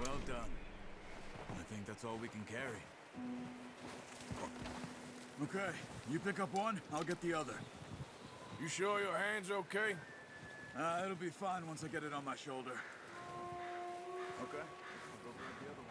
Well done. I think that's all we can carry. Okay, you pick up one, I'll get the other. You sure your hand's okay? It'll be fine once I get it on my shoulder. Okay, I'll go grab the other one.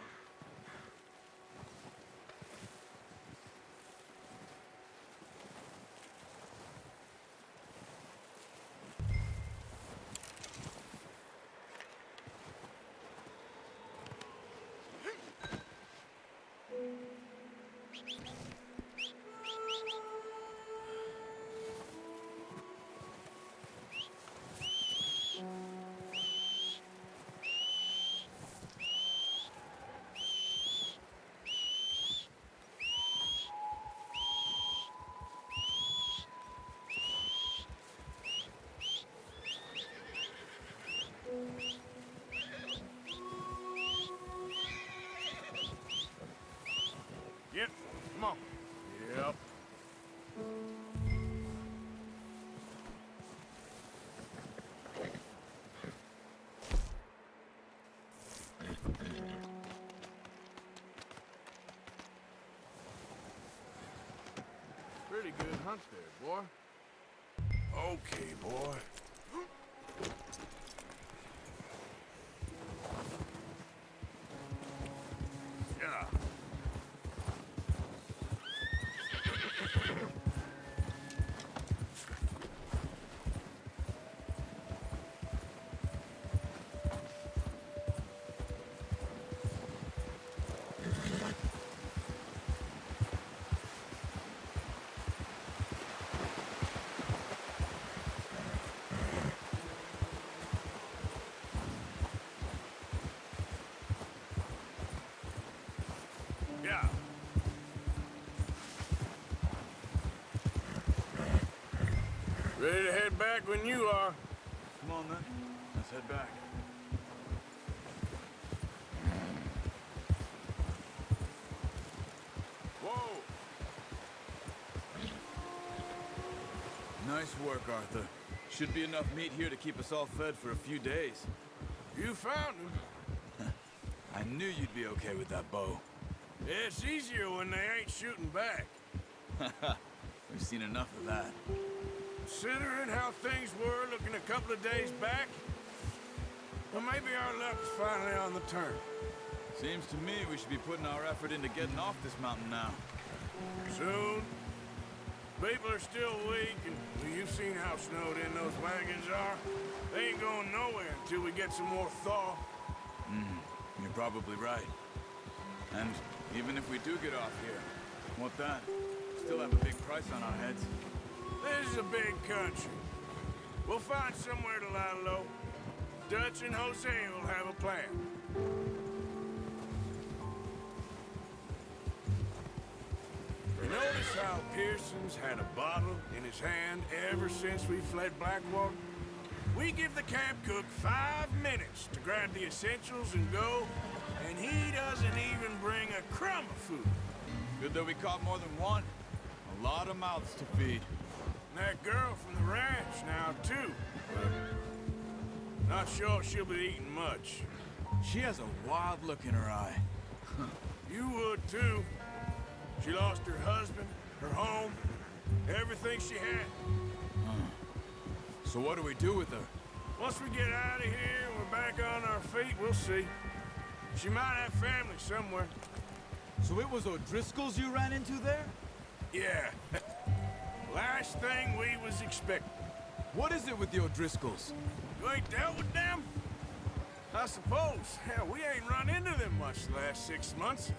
Yep, come on. Yep. Pretty good hunt there, boy. Okay, boy. Yeah. Yeah. Ready to head back when you are. Come on then, let's head back. Whoa! Nice work, Arthur. Should be enough meat here to keep us all fed for a few days. You found him. I knew you'd be okay with that bow. It's easier when they ain't shooting back. We've seen enough of that. Considering how things were looking a couple of days back, well, maybe our luck's finally on the turn. Seems to me we should be putting our effort into getting off this mountain now. Soon. People are still weak, and you've seen how snowed in those wagons are. They ain't going nowhere until we get some more thaw. You're probably right. And even if we do get off here, what then? Still have a big price on our heads. This is a big country. We'll find somewhere to lie low. Dutch and Jose will have a plan. You notice how Pearson's had a bottle in his hand ever since we fled Blackwater? We give the camp cook 5 minutes to grab the essentials and go, and he doesn't even bring a crumb of food. Good that we caught more than one. A lot of mouths to feed. And that girl from the ranch now, too. But not sure she'll be eating much. She has a wild look in her eye. You would, too. She lost her husband, her home, everything she had. So what do we do with her? Once we get out of here and we're back on our feet, we'll see. She might have family somewhere. So it was O'Driscoll's you ran into there? Yeah. Last thing we was expecting. What is it with the O'Driscolls? You ain't dealt with them? I suppose. Hell, we ain't run into them much the last 6 months.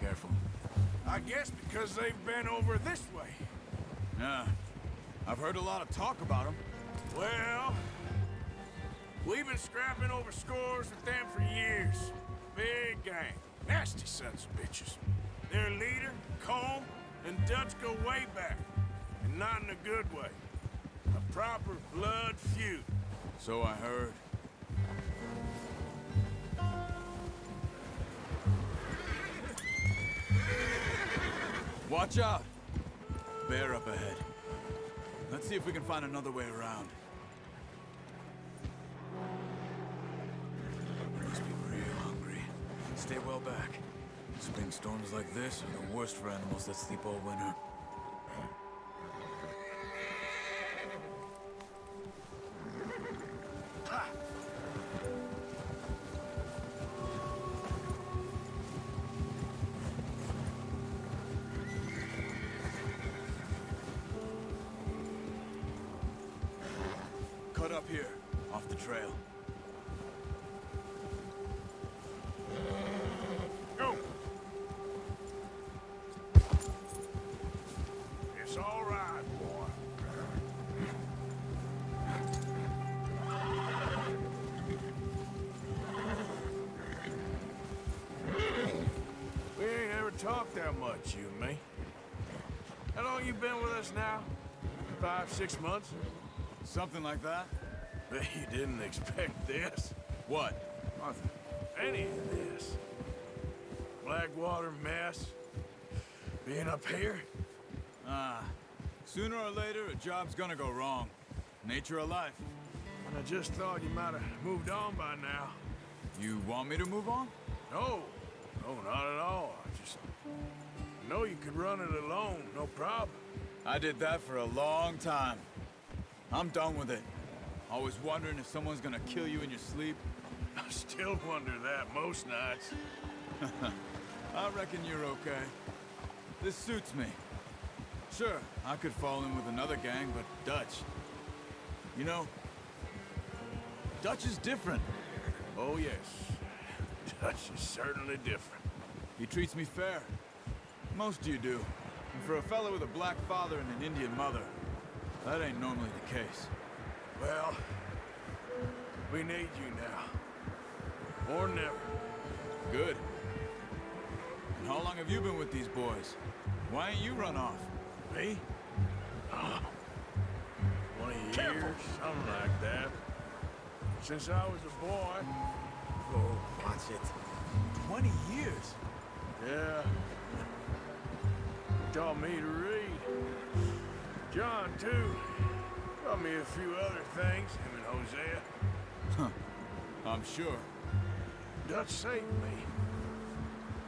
Careful. I guess because they've been over this way. Yeah. I've heard a lot of talk about them. Well, we've been scrapping over scores with them for years. Big gang. Nasty sons of bitches. Their leader, Colm, and Dutch go way back. And not in a good way. A proper blood feud. So I heard. Watch out! Bear up ahead. Let's see if we can find another way around. These people here. stay well back. Spring storms like this are the worst for animals that sleep all winter. Cut up here, off the trail. Go! It's all right, boy. We ain't ever talked that much, you and me. How long you been with us now? 5, 6 months? Something like that? Bet you didn't expect this. What? Nothing. Any of this. Blackwater mess. Being up here. Sooner or later, a job's gonna go wrong. Nature of life. And I just thought you might have moved on by now. You want me to move on? No. No, not at all. I just know you could run it alone, no problem. I did that for a long time. I'm done with it. Always wondering if someone's gonna kill you in your sleep. I still wonder that most nights. I reckon you're okay. This suits me. Sure, I could fall in with another gang, but Dutch... You know, Dutch is different. Oh, yes. Dutch is certainly different. He treats me fair. Most of you do. And for a fellow with a black father and an Indian mother, that ain't normally the case. Well, we need you now. More than ever. Good. And how long have you been with these boys? Why ain't you run off? Me? 20 years, something like that. Since I was a boy. Oh, watch it. 20 years? Yeah. He taught me to read. John, too. Taught me a few other things, him and Hosea. Huh. I'm sure. Dutch saved me.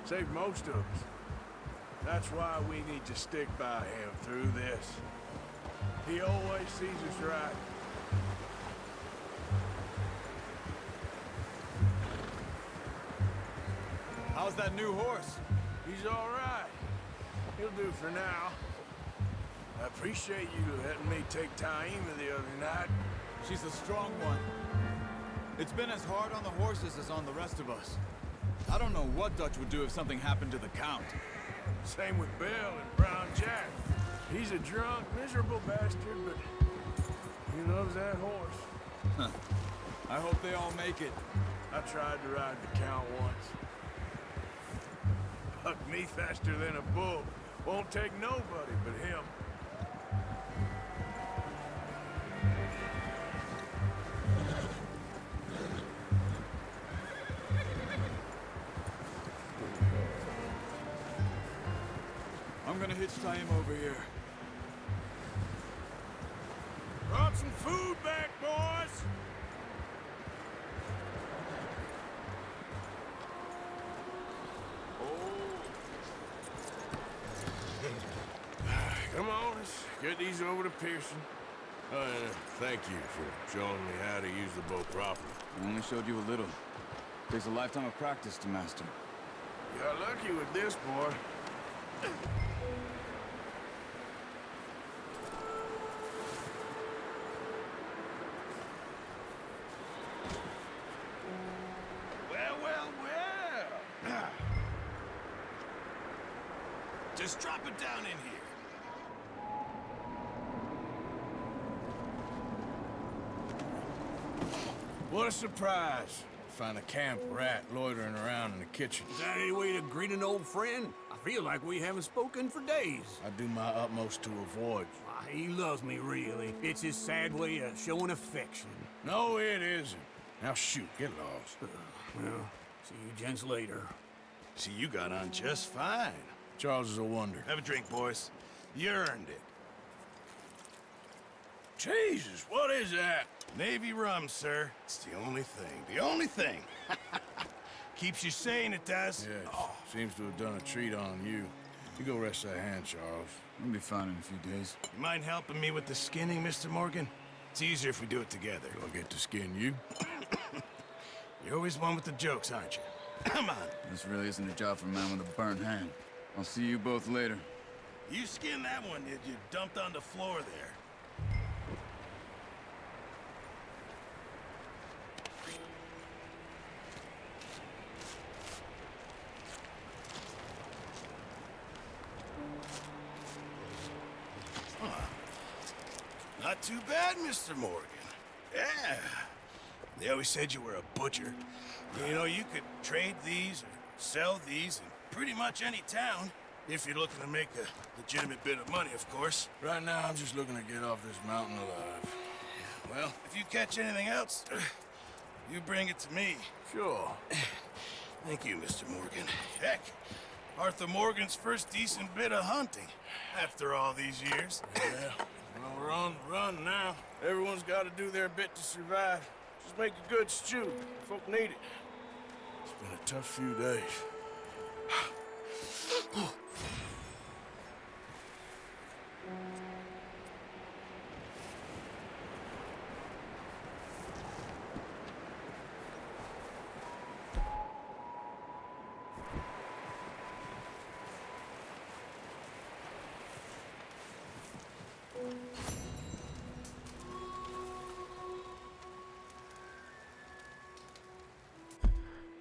Saved most of us. That's why we need to stick by him through this. He always sees us right. How's that new horse? He's all right. He'll do for now. I appreciate you letting me take Taima the other night. She's a strong one. It's been as hard on the horses as on the rest of us. I don't know what Dutch would do if something happened to the Count. Same with Bill and Brown Jack. He's a drunk, miserable bastard, but he loves that horse. I hope they all make it. I tried to ride the Count once. Bucked me faster than a bull. Won't take nobody but him. I'm gonna hitch Taima over here. Brought some food back, boys! Come on, let's get these over to Pearson. Thank you for showing me how to use the boat properly. I only showed you a little. Takes a lifetime of practice to master. You got lucky with this, boy. Well. Just drop it down in here. What a surprise. Find a camp rat loitering around in the kitchen. Is that any way to greet an old friend? I feel like we haven't spoken for days. I do my utmost to avoid. Why, he loves me, really. It's his sad way of showing affection. No, it isn't. Now shoot, get lost. Well, see you gents later. See, you got on just fine. Charles is a wonder. Have a drink, boys. You earned it. Jesus, what is that? Navy rum, sir. It's the only thing. The only thing. Keeps you sane, it does. Yeah, seems to have done a treat on you. You go rest that hand, Charles. We'll be fine in a few days. You mind helping me with the skinning, Mr. Morgan? It's easier if we do it together. Do I get to skin you? You're always one with the jokes, aren't you? Come on. This really isn't a job for a man with a burnt hand. I'll see you both later. You skinned that one, did you? Dumped on the floor there. Not too bad, Mr. Morgan. Yeah. They always said you were a butcher. You know, you could trade these or sell these in pretty much any town. If you're looking to make a legitimate bit of money, of course. Right now, I'm just looking to get off this mountain alive. Well, if you catch anything else, you bring it to me. Sure. Thank you, Mr. Morgan. Heck, Arthur Morgan's first decent bit of hunting after all these years. Yeah. Well, we're on the run now. Everyone's got to do their bit to survive. Just make a good stew. Folk need it. It's been a tough few days.